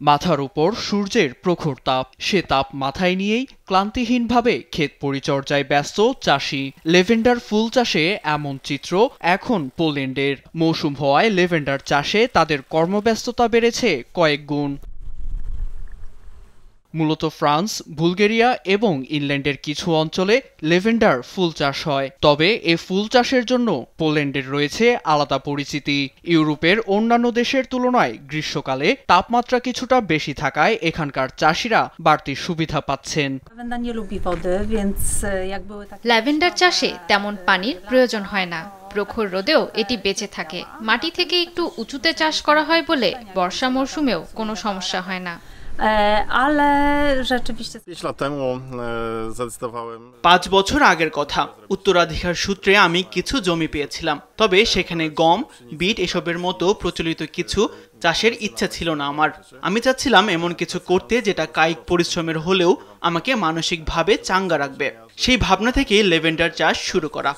মাথার উপর সূর্যের প্রখর তাপ, সে তাপ মাথায় নিয়েই ক্লান্তিহীনভাবে ক্ষেত পরিচর্যায় ব্যস্ত চাষি। লেভেন্ডার ফুল চাষে এমন চিত্র এখন পোল্যান্ডের। মৌসুম হওয়ায় লেভেন্ডার চাষে তাদের কর্মব্যস্ততা বেড়েছে কয়েক গুণ। মূলত ফ্রান্স, বুলগেরিয়া এবং ইংল্যান্ডের কিছু অঞ্চলে লেভেন্ডার ফুল চাষ হয়। তবে এ ফুল চাষের জন্য পোল্যান্ডের রয়েছে আলাদা পরিচিতি। ইউরোপের অন্যান্য দেশের তুলনায় গ্রীষ্মকালে তাপমাত্রা কিছুটা বেশি থাকায় এখানকার চাষিরা বাড়তি সুবিধা পাচ্ছেন। ল্যাভেন্ডার চাষে তেমন পানির প্রয়োজন হয় না। প্রখর রোদেও এটি বেঁচে থাকে। মাটি থেকে একটু উঁচুতে চাষ করা হয় বলে বর্ষা মৌসুমেও কোনো সমস্যা হয় না। 5 বছর আগের কথা। উত্তরাধিকার সূত্রে আমি কিছু জমি পেয়েছিলাম, তবে সেখানে গম, বিট এসবের মতো প্রচলিত কিছু চাষের ইচ্ছা ছিল না আমার। আমি চাচ্ছিলাম এমন কিছু করতে যেটা কায়িক পরিশ্রমের হলেও আমাকে মানসিকভাবে চাঙ্গা রাখবে। সেই ভাবনা থেকেই লেভেন্ডার চাষ শুরু করা।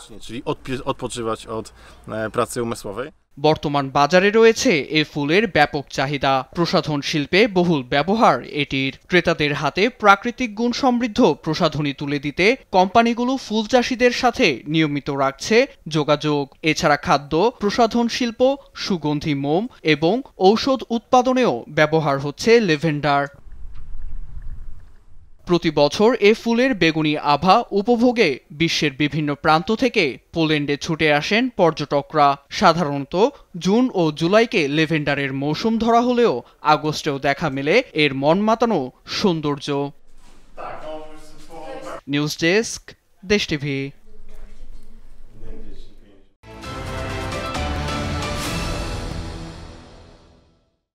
বর্তমান বাজারে রয়েছে এ ফুলের ব্যাপক চাহিদা। প্রসাধন শিল্পে বহুল ব্যবহার এটির। ক্রেতাদের হাতে প্রাকৃতিক গুণ সমৃদ্ধ প্রসাধনী তুলে দিতে কোম্পানিগুলো ফুল চাষিদের সাথে নিয়মিত রাখছে যোগাযোগ। এছাড়া খাদ্য, প্রসাধন শিল্প, সুগন্ধি মোম এবং ঔষধ উৎপাদনেও ব্যবহার হচ্ছে লেভেন্ডার। প্রতি বছর এ ফুলের বেগুনি আভা উপভোগে বিশ্বের বিভিন্ন প্রান্ত থেকে পোল্যান্ডে ছুটে আসেন পর্যটকরা। সাধারণত জুন ও জুলাইকে লেভেন্ডারের মৌসুম ধরা হলেও আগস্টেও দেখা মেলে এর মন মাতানো সৌন্দর্য। নিউজ ডেস্ক, দেশ টিভি।